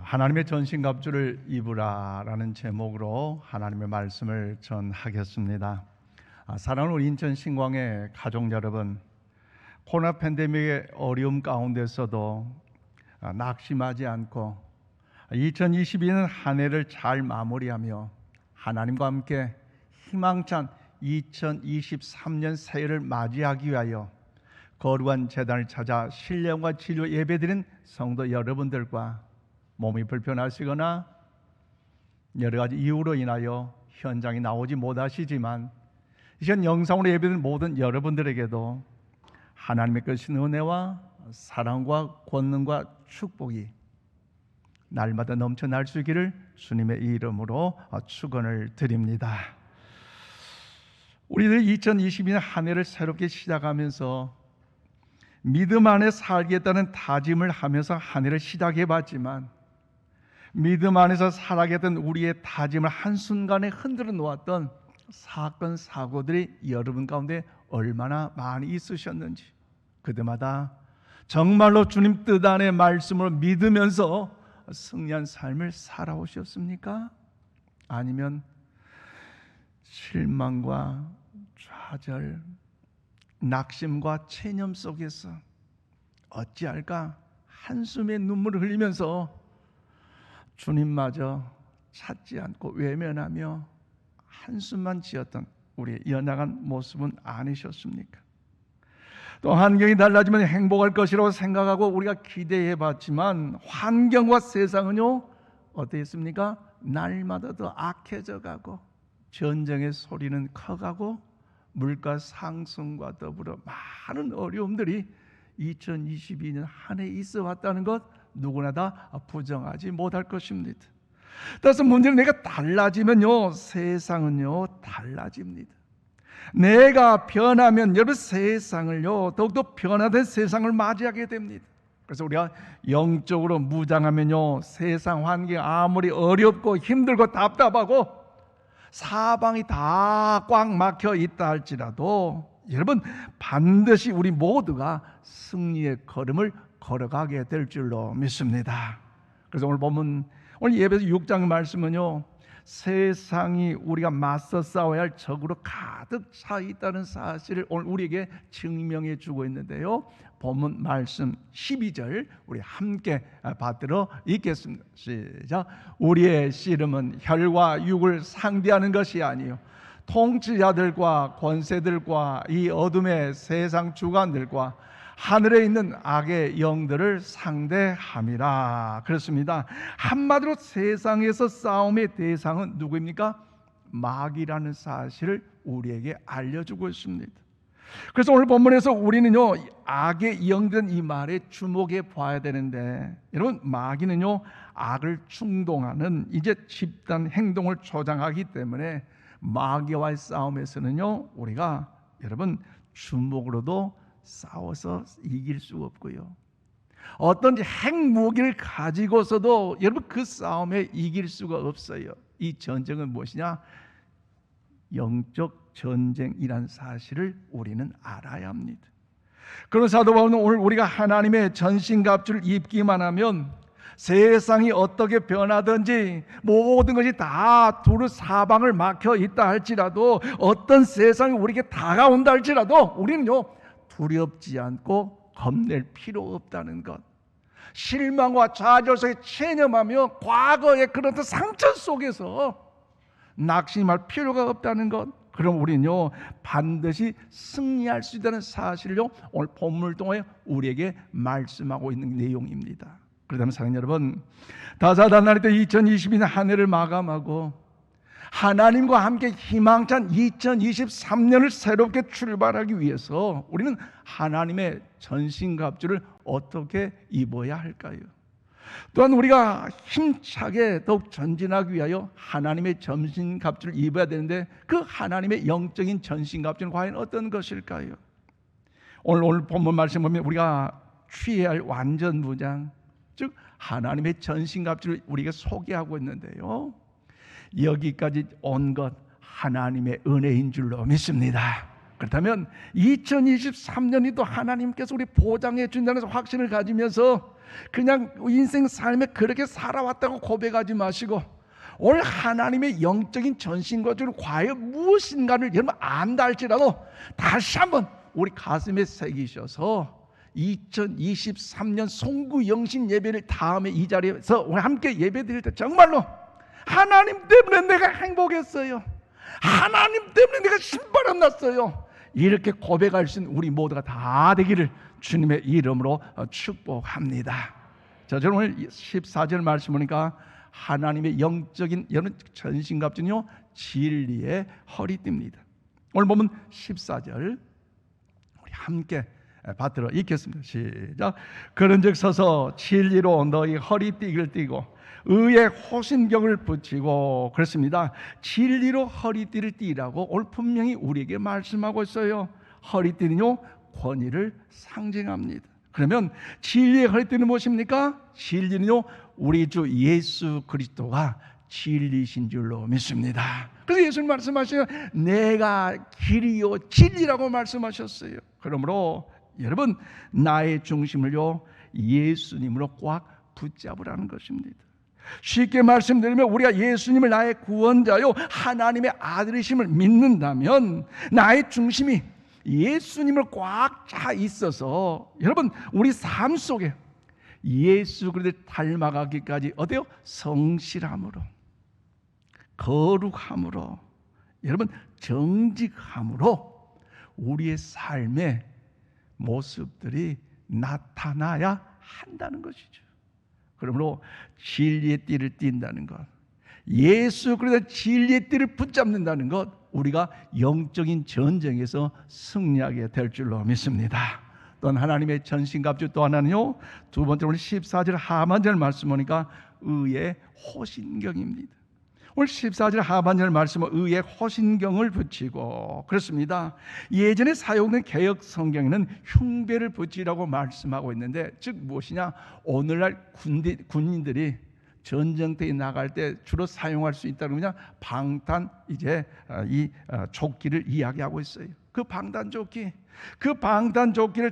하나님의 전신갑주를 입으라라는 제목으로 하나님의 말씀을 전하겠습니다. 사랑하는 우리 인천 신광의 가족 여러분, 코로나 팬데믹의 어려움 가운데서도 낙심하지 않고 2022년 한 해를 잘 마무리하며 하나님과 함께 희망찬 2023년 새해를 맞이하기 위하여 거룩한 제단을 찾아 신령과 진료 예배드린 성도 여러분들과 몸이 불편하시거나 여러 가지 이유로 인하여 현장에 나오지 못하시지만 이 시간 영상으로 예배드린 모든 여러분들에게도 하나님의 크신 은혜와 사랑과 권능과 축복이 날마다 넘쳐날 수 있기를 주님의 이름으로 축원을 드립니다. 우리들 2022년 한 해를 새롭게 시작하면서 믿음 안에 살겠다는 다짐을 하면서 한 해를 시작해봤지만 믿음 안에서 살아가던 우리의 다짐을 한순간에 흔들어 놓았던 사건 사고들이 여러분 가운데 얼마나 많이 있으셨는지, 그때마다 정말로 주님 뜻 안의 말씀으로 믿으면서 승리한 삶을 살아오셨습니까? 아니면 실망과 좌절, 낙심과 체념 속에서 어찌할까 한숨의 눈물을 흘리면서 주님마저 찾지 않고 외면하며 한숨만 지었던 우리의 연약한 모습은 아니셨습니까? 또 환경이 달라지면 행복할 것이라고 생각하고 우리가 기대해봤지만 환경과 세상은요 어땠습니까? 날마다 더 악해져 가고 전쟁의 소리는 커가고 물가 상승과 더불어 많은 어려움들이 2022년 한 해 있어 왔다는 것 누구나 다 부정하지 못할 것입니다. 따라서 문제는 내가 달라지면요 세상은요 달라집니다. 내가 변하면 여러분 세상을요 더욱더 변화된 세상을 맞이하게 됩니다. 그래서 우리가 영적으로 무장하면요 세상 환경이 아무리 어렵고 힘들고 답답하고 사방이 다 꽉 막혀 있다 할지라도 여러분 반드시 우리 모두가 승리의 걸음을 걸어가게 될 줄로 믿습니다. 그래서 오늘 보면 오늘 예배에서 6장 말씀은요 세상이 우리가 맞서 싸워야 할 적으로 가득 차 있다는 사실을 오늘 우리에게 증명해 주고 있는데요, 본문 말씀 12절 우리 함께 받들어 읽겠습니다. 시작. 우리의 씨름은 혈과 육을 상대하는 것이 아니요 통치자들과 권세들과 이 어둠의 세상 주관들과 하늘에 있는 악의 영들을 상대함이라. 그렇습니다. 한마디로 세상에서 싸움의 대상은 누구입니까? 마귀라는 사실을 우리에게 알려주고 있습니다. 그래서 오늘 본문에서 우리는요 악의 영된 이 말에 주목해 봐야 되는데, 여러분 마귀는요 악을 충동하는 이제 집단 행동을 조장하기 때문에 마귀와의 싸움에서는요 우리가 여러분 주먹으로도 싸워서 이길 수가 없고요, 어떤 핵무기를 가지고서도 여러분 그 싸움에 이길 수가 없어요. 이 전쟁은 무엇이냐? 영적 전쟁이란 사실을 우리는 알아야 합니다. 그런 사도 바울은 오늘 우리가 하나님의 전신갑주를 입기만 하면 세상이 어떻게 변하든지 모든 것이 다 두루 사방을 막혀 있다 할지라도 어떤 세상이 우리에게 다가온다 할지라도 우리는요 두렵지 않고 겁낼 필요 없다는 것, 실망과 좌절 속에 체념하며 과거의 그런 상처 속에서 낙심할 필요가 없다는 것, 그럼 우리는요 반드시 승리할 수 있다는 사실을요 오늘 본문을 통해 우리에게 말씀하고 있는 내용입니다. 그렇다면 사랑하는 여러분, 다사다난할 때 2022년 한 해를 마감하고 하나님과 함께 희망찬 2023년을 새롭게 출발하기 위해서 우리는 하나님의 전신갑주를 어떻게 입어야 할까요? 또한 우리가 힘차게 더욱 전진하기 위하여 하나님의 전신갑주를 입어야 되는데 그 하나님의 영적인 전신갑주는 과연 어떤 것일까요? 오늘 본문 말씀 보면 우리가 취해야 할 완전 무장, 즉 하나님의 전신갑주를 우리가 소개하고 있는데요, 여기까지 온 것 하나님의 은혜인 줄로 믿습니다. 그렇다면 2023년이 또 하나님께서 우리 보장해 준다는 확신을 가지면서 그냥 인생 삶에 그렇게 살아왔다고 고백하지 마시고 오늘 하나님의 영적인 전신거주를 과연 무엇인가를 여러분 안다 할지라도 다시 한번 우리 가슴에 새기셔서 2023년 송구 영신 예배를 다음에 이 자리에서 우리 함께 예배 드릴 때 정말로 하나님 때문에 내가 행복했어요, 하나님 때문에 내가 신바람 났어요, 이렇게 고백할 수 있는 우리 모두가 다 되기를 주님의 이름으로 축복합니다. 자, 저는 오늘 14절 말씀 보니까 하나님의 영적인 여러분 전신갑주는요 진리의 허리띠입니다. 오늘 보면 14절 우리 함께 받들어 읽겠습니다. 시작. 그런즉 서서 진리로 너희 허리띠를 띠고 의의 호신경을 붙이고. 그렇습니다. 진리로 허리띠를 띠라고 오늘 분명히 우리에게 말씀하고 있어요. 허리띠는요 권위를 상징합니다. 그러면 진리의 허리띠는 무엇입니까? 진리는요 우리 주 예수 그리스도가 진리신 줄로 믿습니다. 그래서 예수님 말씀하시는 내가 길이요 진리라고 말씀하셨어요. 그러므로 여러분 나의 중심을요 예수님으로 꽉 붙잡으라는 것입니다. 쉽게 말씀드리면 우리가 예수님을 나의 구원자요 하나님의 아들이심을 믿는다면 나의 중심이 예수님을 꽉 차 있어서 여러분 우리 삶 속에 예수 그리스도를 닮아가기까지 어때요? 성실함으로, 거룩함으로, 여러분 정직함으로 우리의 삶의 모습들이 나타나야 한다는 것이죠. 그러므로 진리의 띠를 띈다는 것, 예수 그리스도 진리의 띠를 붙잡는다는 것, 우리가 영적인 전쟁에서 승리하게 될 줄로 믿습니다. 또한 하나님의 전신갑주 또 하나는요 두 번째로 오늘 14절 하반절 말씀 보니까 의의 호신경입니다. 오늘 14절 하반절 말씀은 의의 호신경을 붙이고. 그렇습니다. 예전에 사용된 개역 성경에는 흉배를 붙이라고 말씀하고 있는데 즉 무엇이냐, 오늘날 군인들이 전쟁터에 나갈 때 주로 사용할 수 있다는 거냐, 방탄 이제 이 조끼를 이야기하고 있어요. 그 방탄 조끼를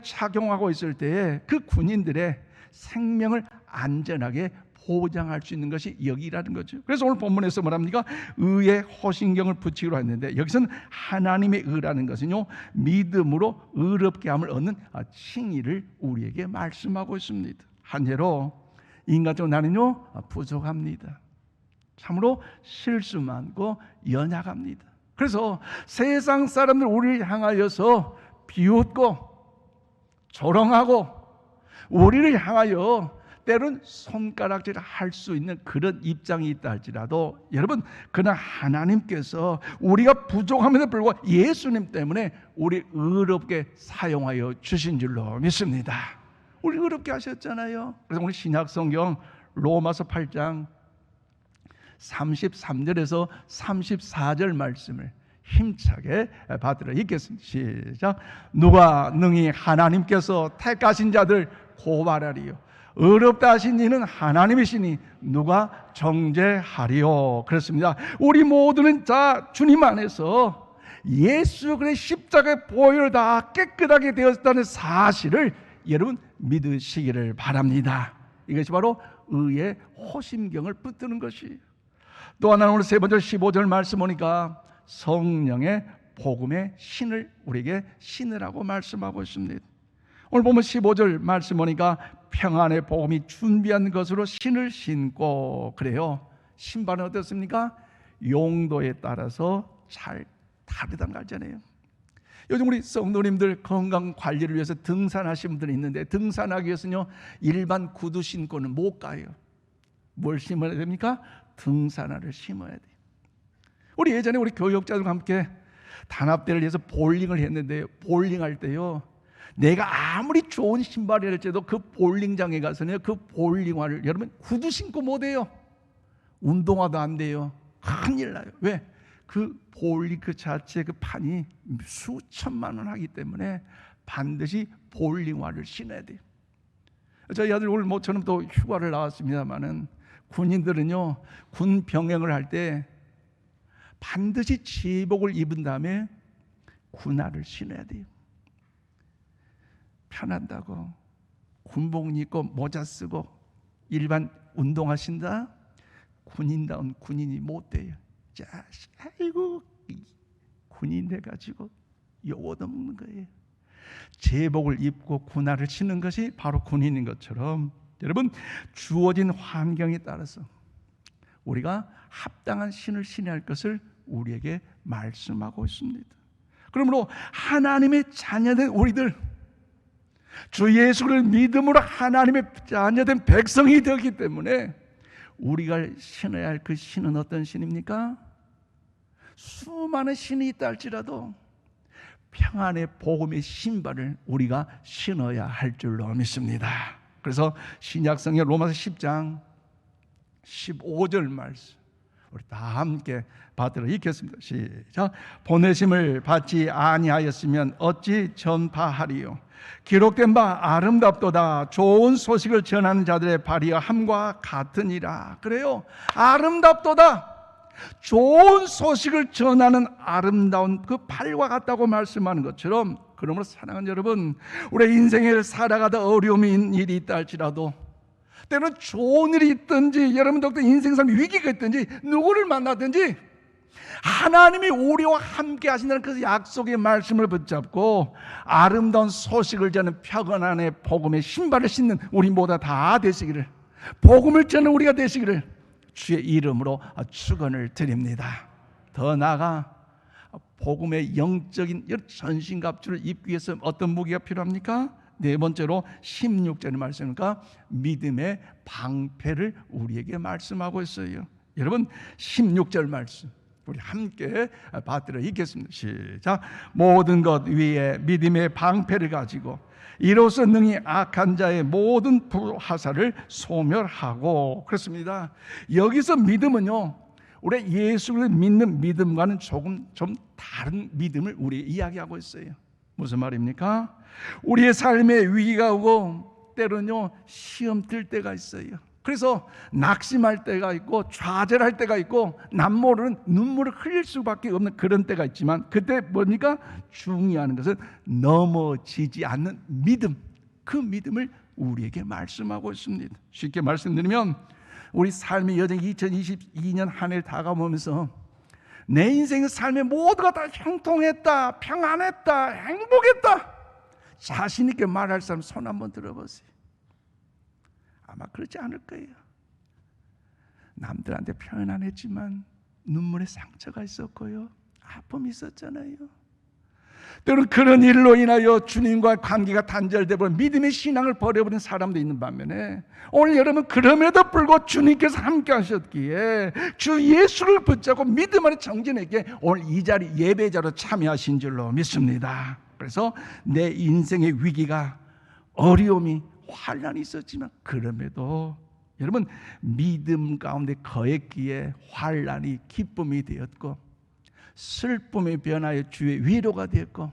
착용하고 있을 때에 그 군인들의 생명을 안전하게 보장할 수 있는 것이 여기라는 거죠. 그래서 오늘 본문에서 뭐랍니까? 의의 호신경을 붙이기로 했는데 여기서는 하나님의 의라는 것은요 믿음으로 의롭게 함을 얻는 칭의를 우리에게 말씀하고 있습니다. 한 예로 인간적으로 나는요 부족합니다. 참으로 실수 많고 연약합니다. 그래서 세상 사람들 우리를 향하여서 비웃고 조롱하고 우리를 향하여 때론 손가락질 할 수 있는 그런 입장이 있다 할지라도 여러분 그러나 하나님께서 우리가 부족함에도 불구하고 예수님 때문에 우리 의롭게 사용하여 주신 줄로 믿습니다. 우리 의롭게 하셨잖아요. 그래서 오늘 신약성경 로마서 8장 33절에서 34절 말씀을 힘차게 받들어 읽겠습니다. 시작. 누가 능히 하나님께서 택하신 자들 고발하리요, 의롭다 하신 이는 하나님이시니 누가 정죄하리요. 그렇습니다. 우리 모두는 자 주님 안에서 예수 그리스도의 십자가의 보혈을 다 깨끗하게 되었다는 사실을 여러분 믿으시기를 바랍니다. 이것이 바로 의의 호심경을 붙드는 것이. 또 하나는 오늘 세 번째 15절 말씀 보니까 성령의 복음의 신을 우리에게 신으라고 말씀하고 있습니다. 오늘 보면 15절 말씀 보니까 평안의 복음이 준비한 것으로 신을 신고. 그래요. 신발은 어떻습니까? 용도에 따라서 잘 다르다는 거 알잖아요. 요즘 우리 성도님들 건강 관리를 위해서 등산하시는 분들이 있는데 등산하기 위해서는요 일반 구두 신고는 못 가요. 뭘 심어야 됩니까? 등산화를 심어야 돼요. 우리 예전에 우리 교육자들과 함께 단합대를 위해서 볼링을 했는데 볼링할 때요 내가 아무리 좋은 신발이 할지라도 그 볼링장에 가서는 그 볼링화를 여러분 구두 신고 못 해요. 운동화도 안 돼요. 큰일 나요. 왜? 그 볼링 그 자체 그 판이 수천만 원 하기 때문에 반드시 볼링화를 신어야 돼요. 저희 아들 오늘 모처럼 또 휴가를 나왔습니다만은 군인들은요 군 병행을 할 때 반드시 제복을 입은 다음에 군화를 신어야 돼요. 편한다고 군복 입고 모자 쓰고 일반 운동하신다? 군인다운 군인이 못 돼요. 자, 아이고 군인 돼가지고 요거도 먹는 거예요. 제복을 입고 군화를 신는 것이 바로 군인인 것처럼 여러분, 주어진 환경에 따라서 우리가 합당한 신을 신어야 할 것을 우리에게 말씀하고 있습니다. 그러므로 하나님의 자녀된 우리들, 주 예수를 믿음으로 하나님의 자녀된 백성이 되었기 때문에 우리가 신어야 할 그 신은 어떤 신입니까? 수많은 신이 있다 할지라도 평안의 복음의 신발을 우리가 신어야 할 줄로 믿습니다. 그래서 신약성경 로마서 10장 15절 말씀 우리 다 함께 받들어 읽겠습니다. 시작. 보내심을 받지 아니하였으면 어찌 전파하리요? 기록된 바 아름답도다. 좋은 소식을 전하는 자들의 발이여 함과 같으니라. 그래요. 아름답도다. 좋은 소식을 전하는 아름다운 그 팔과 같다고 말씀하는 것처럼, 그러므로 사랑하는 여러분, 우리 인생을 살아가다 어려움이 있는 일이 있다 할지라도, 때로는 좋은 일이 있든지 여러분들도 인생상 위기가 있든지 누구를 만나든지 하나님이 우리와 함께 하신다는 그 약속의 말씀을 붙잡고 아름다운 소식을 전하는 평안의 복음의 신발을 신는 우리 모두 다 되시기를, 복음을 전하는 우리가 되시기를 주의 이름으로 축원을 드립니다. 더 나아가 복음의 영적인 전신갑주를 입기 위해서 어떤 무기가 필요합니까? 네 번째로 16절의 말씀이니까 믿음의 방패를 우리에게 말씀하고 있어요. 여러분 16절 말씀 우리 함께 받들어 읽겠습니다. 시작. 모든 것 위에 믿음의 방패를 가지고 이로써 능히 악한 자의 모든 불화살을 소멸하고. 그렇습니다. 여기서 믿음은요, 우리 예수를 믿는 믿음과는 조금 좀 다른 믿음을 우리 이야기하고 있어요. 무슨 말입니까? 우리의 삶에 위기가 오고 때로는요 시험 들 때가 있어요. 그래서 낙심할 때가 있고 좌절할 때가 있고 남모르는 눈물을 흘릴 수밖에 없는 그런 때가 있지만, 그때 뭡니까? 중요한 것은 넘어지지 않는 믿음, 그 믿음을 우리에게 말씀하고 있습니다. 쉽게 말씀드리면 우리 삶의 여정 2022년 한 해를 다가오면서 내 인생의 삶의 모두가 다 형통했다, 평안했다, 행복했다, 자신 있게 말할 사람 손 한번 들어보세요. 아마 그렇지 않을 거예요. 남들한테 표현 안 했지만 눈물에 상처가 있었고요, 아픔이 있었잖아요. 때로는 그런 일로 인하여 주님과 관계가 단절되어 버린 믿음의 신앙을 버려버린 사람도 있는 반면에, 오늘 여러분 그럼에도 불구하고 주님께서 함께 하셨기에 주 예수를 붙잡고 믿음 안에 정진했기에 오늘 이 자리 예배자로 참여하신 줄로 믿습니다. 그래서 내 인생의 위기가, 어려움이, 환난이 있었지만 그럼에도 여러분 믿음 가운데 거했기에 환난이 기쁨이 되었고 슬픔이 변하여 주의 위로가 되었고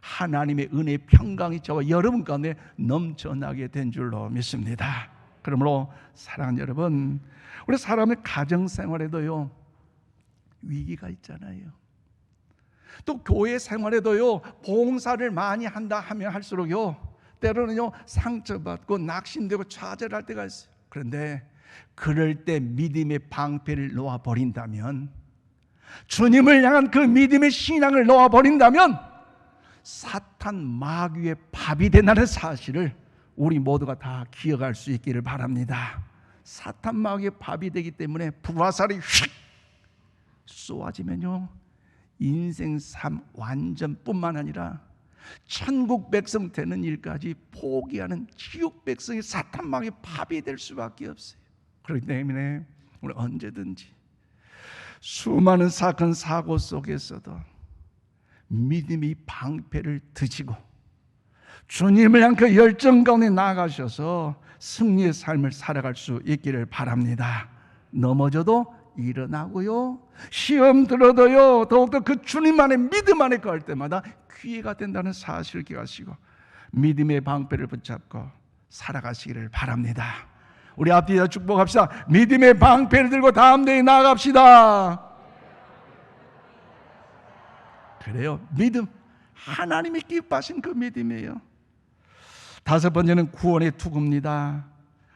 하나님의 은혜의 평강이 저와 여러분 가운데 넘쳐나게 된 줄로 믿습니다. 그러므로 사랑하는 여러분, 우리 사람의 가정생활에도요 위기가 있잖아요. 또 교회 생활에도요 봉사를 많이 한다 하면 할수록요 때로는요 상처받고 낙심되고 좌절할 때가 있어요. 그런데 그럴 때 믿음의 방패를 놓아버린다면, 주님을 향한 그 믿음의 신앙을 놓아버린다면 사탄 마귀의 밥이 된다는 사실을 우리 모두가 다 기억할 수 있기를 바랍니다. 사탄 마귀의 밥이 되기 때문에 불화살이 휙 쏘아지면요 인생 삶 완전뿐만 아니라 천국 백성 되는 일까지 포기하는 지옥 백성이 사탄 마귀의 밥이 될 수밖에 없어요. 그렇기 때문에 우리 언제든지 수많은 사건 사고 속에서도 믿음의 방패를 드시고 주님을 향한 그 열정 가운데 나아가셔서 승리의 삶을 살아갈 수 있기를 바랍니다. 넘어져도 일어나고요, 시험 들어도요 더욱더 그 주님 안에 믿음 안에 거할 때마다 기회가 된다는 사실을 기억하시고 믿음의 방패를 붙잡고 살아가시기를 바랍니다. 우리 앞뒤에 축복합시다. 믿음의 방패를 들고 다음 대에 나아갑시다. 그래요, 믿음. 하나님이 기뻐하신 그 믿음이에요. 다섯 번째는 구원의 투구입니다.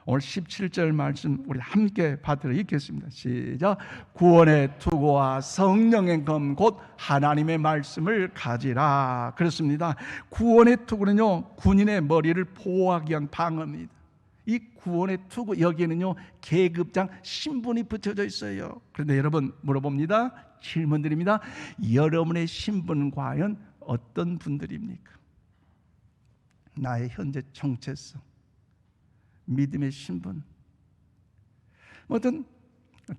오늘 17절 말씀 우리 함께 받들어 읽겠습니다. 시작. 구원의 투구와 성령의 검 곧 하나님의 말씀을 가지라. 그렇습니다. 구원의 투구는요, 군인의 머리를 보호하기 위한 방어입니다. 이 구원의 투구, 여기에는요 계급장 신분이 붙여져 있어요. 그런데 여러분 물어봅니다. 질문 드립니다. 여러분의 신분은 과연 어떤 분들입니까? 나의 현재 정체성, 믿음의 신분, 어떤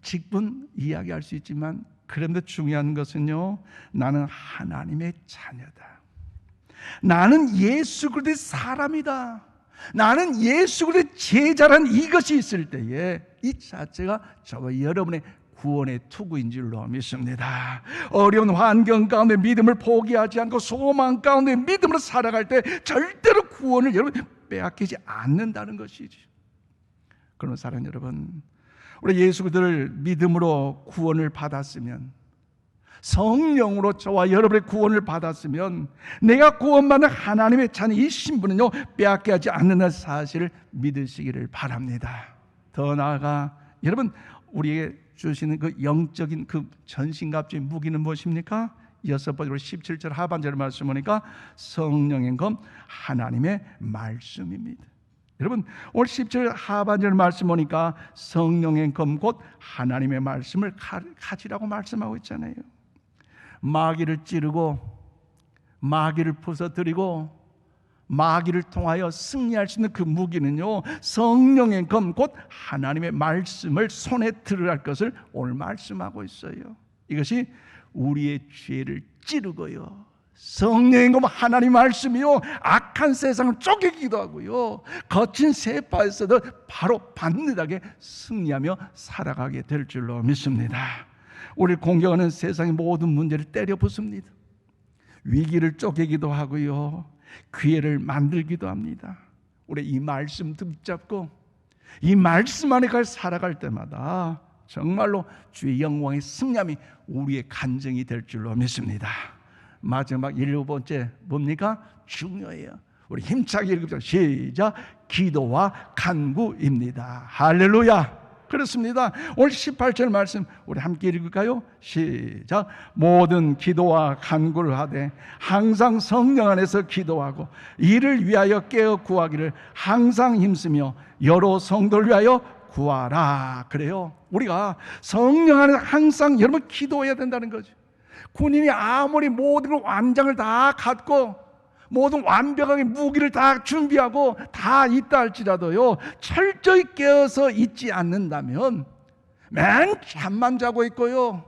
직분 이야기할 수 있지만, 그런데 중요한 것은요, 나는 하나님의 자녀다. 나는 예수 그리스도의 사람이다. 나는 예수 그리스도의 제자란 이것이 있을 때에 이 자체가 저와 여러분의 구원의 투구인 줄로 믿습니다. 어려운 환경 가운데 믿음을 포기하지 않고 소망 가운데 믿음으로 살아갈 때 절대로 구원을 여러분 빼앗기지 않는다는 것이지. 그러면 사랑하는 여러분, 우리 예수 그리스도를 믿음으로 구원을 받았으면, 성령으로 저와 여러분의 구원을 받았으면, 내가 구원받는 하나님의 자녀 이 신분은요 빼앗게 하지 않는다는 사실을 믿으시기를 바랍니다. 더 나아가 여러분, 우리에게 주시는 그 영적인 그 전신갑주의 무기는 무엇입니까? 여섯 번째 17절 하반절 말씀 보니까 성령의 검 하나님의 말씀입니다. 여러분 오늘 10절 하반절 말씀 보니까 성령의 검 곧 하나님의 말씀을 가지라고 말씀하고 있잖아요. 마귀를 찌르고 마귀를 부서뜨리고 마귀를 통하여 승리할 수 있는 그 무기는요 성령의 검 곧 하나님의 말씀을 손에 들으라 할 것을 오늘 말씀하고 있어요. 이것이 우리의 죄를 찌르고요, 성령의 검 하나님 말씀이요 악한 세상을 쪼개기도 하고요, 거친 세파에서도 바로 반듯하게 승리하며 살아가게 될 줄로 믿습니다. 우리를 공격하는 세상의 모든 문제를 때려 부숩니다. 위기를 쪼개기도 하고요, 기회를 만들기도 합니다. 우리 이 말씀 붙잡고 이 말씀 안에 살아갈 때마다 정말로 주의 영광의 승리함이 우리의 간증이 될 줄로 믿습니다. 마지막 7번째 뭡니까? 중요해요. 우리 힘차게 읽읍시다. 시작. 기도와 간구입니다. 할렐루야. 그렇습니다. 오늘 18절 말씀 우리 함께 읽을까요? 시작. 모든 기도와 간구를 하되 항상 성령 안에서 기도하고 이를 위하여 깨어 구하기를 항상 힘쓰며 여러 성도를 위하여 구하라. 그래요. 우리가 성령 안에서 항상 여러분 기도해야 된다는 거죠. 군인이 아무리 모든 완장을 다 갖고 모든 완벽하게 무기를 다 준비하고 다 있다 할지라도요 철저히 깨어서 있지 않는다면 맨 잠만 자고 있고요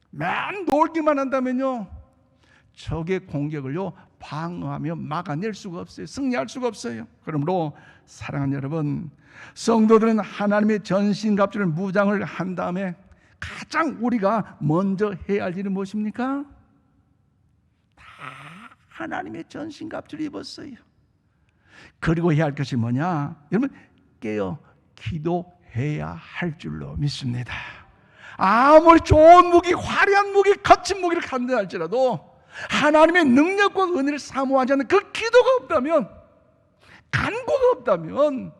맨 놀기만 한다면요 적의 공격을요 방어하며 막아낼 수가 없어요. 승리할 수가 없어요. 그러므로 사랑하는 여러분, 성도들은 하나님의 전신갑주를 무장을 한 다음에 가장 우리가 먼저 해야 할 일은 무엇입니까? 하나님의 전신갑주를 입었어요. 그리고 해야 할 것이 뭐냐? 여러분 깨어 기도해야 할 줄로 믿습니다. 아무리 좋은 무기, 화려한 무기, 거친 무기를 갖는다 할지라도 하나님의 능력과 은혜를 사모하지 않는 그 기도가 없다면, 간구가 없다면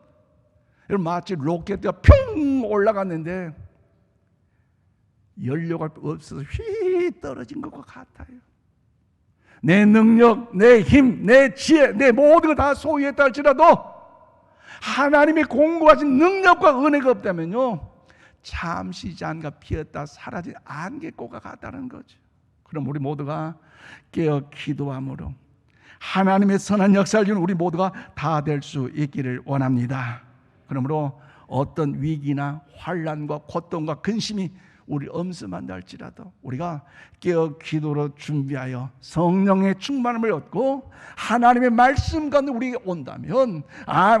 여러분 마치 로켓이 평 올라갔는데 연료가 없어서 휘 떨어진 것과 같아요. 내 능력, 내 힘, 내 지혜, 내 모든 걸 다 소유했다 할지라도 하나님의 공고하신 능력과 은혜가 없다면요 잠시 잠깐 피었다 사라진 안개꽃과 같다는 거죠. 그럼 우리 모두가 깨어 기도함으로 하나님의 선한 역사를 주는 우리 모두가 다 될 수 있기를 원합니다. 그러므로 어떤 위기나 환난과 고통과 근심이 우리 엄습한다 할지라도 우리가 깨어 기도로 준비하여 성령의 충만함을 얻고 하나님의 말씀 가운데 우리에게 온다면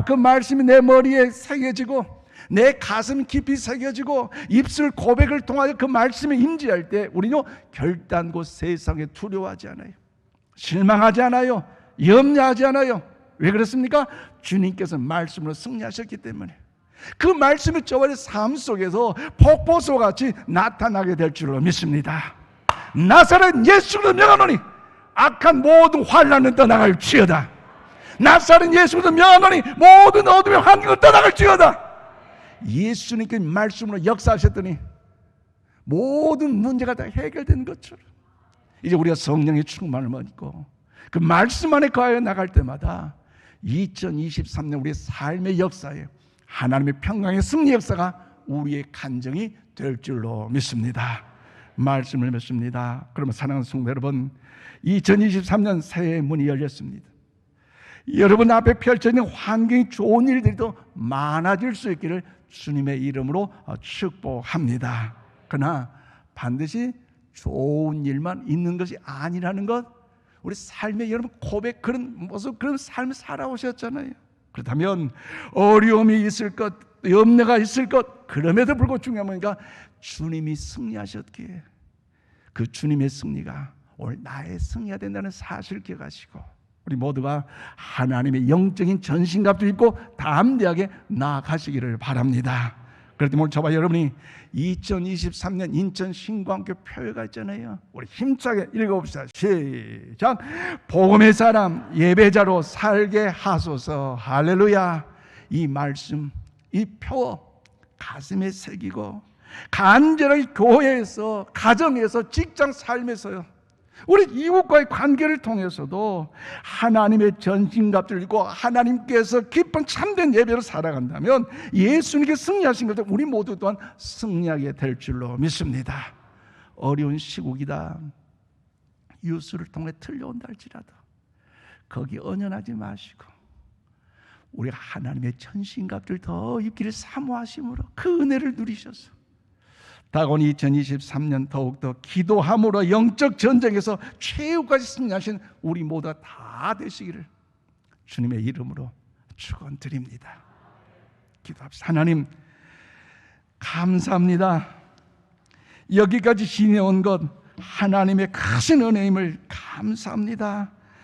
그 말씀이 내 머리에 새겨지고 내 가슴 깊이 새겨지고 입술 고백을 통하여 그 말씀에 임재할 때 우리는 결단코 세상에 두려워하지 않아요. 실망하지 않아요. 염려하지 않아요. 왜 그렇습니까? 주님께서 말씀으로 승리하셨기 때문에. 그 말씀이 저와의 삶 속에서 폭포수와 같이 나타나게 될 줄로 믿습니다. 나사렛 예수로 명하노니 악한 모든 환난은 떠나갈지어다. 나사렛 예수도 명하노니 모든 어둠의 환경을 떠나갈지어다. 예수님께 말씀으로 역사하셨더니 모든 문제가 다 해결된 것처럼 이제 우리가 성령의 충만을 받고 그 말씀 안에 거하여 나갈 때마다 2023년 우리의 삶의 역사에 하나님의 평강의 승리 역사가 우리의 간증이 될 줄로 믿습니다. 말씀을 맺습니다. 그러면 사랑하는 성도 여러분, 2023년 새해 문이 열렸습니다. 여러분 앞에 펼쳐있는 환경이 좋은 일들이 더 많아질 수 있기를 주님의 이름으로 축복합니다. 그러나 반드시 좋은 일만 있는 것이 아니라는 것, 우리 삶의 여러분 고백, 그런 모습, 그런 삶을 살아오셨잖아요. 그렇다면 어려움이 있을 것, 염려가 있을 것, 그럼에도 불구하고 중요한 거니까 주님이 승리하셨기에 그 주님의 승리가 오늘 나의 승리가 된다는 사실을 기억하시고 우리 모두가 하나님의 영적인 전신갑주를 입고 담대하게 나아가시기를 바랍니다. 그럴 때 오늘 저와 여러분이 2023년 인천 신광교 표회가 있잖아요. 우리 힘차게 읽어봅시다. 시작. 복음의 사람 예배자로 살게 하소서. 할렐루야. 이 말씀, 이 표 가슴에 새기고 간절하게 교회에서, 가정에서, 직장 삶에서요, 우리 이웃과의 관계를 통해서도 하나님의 전신갑주를 입고 하나님께서 기쁜 참된 예배로 살아간다면 예수님께 승리하신 것처럼 우리 모두 또한 승리하게 될 줄로 믿습니다. 어려운 시국이다. 유수를 통해 틀려온다 할지라도 거기 언연하지 마시고 우리가 하나님의 전신갑주를 더 입기를 사모하심으로 그 은혜를 누리셔서 다가온 2023년 더욱더 기도함으로 영적 전쟁에서 최후까지 승리하신 우리 모두가 다 되시기를 주님의 이름으로 축원드립니다. 기도합시다. 하나님 감사합니다. 여기까지 지내온 것 하나님의 크신 은혜임을 감사합니다.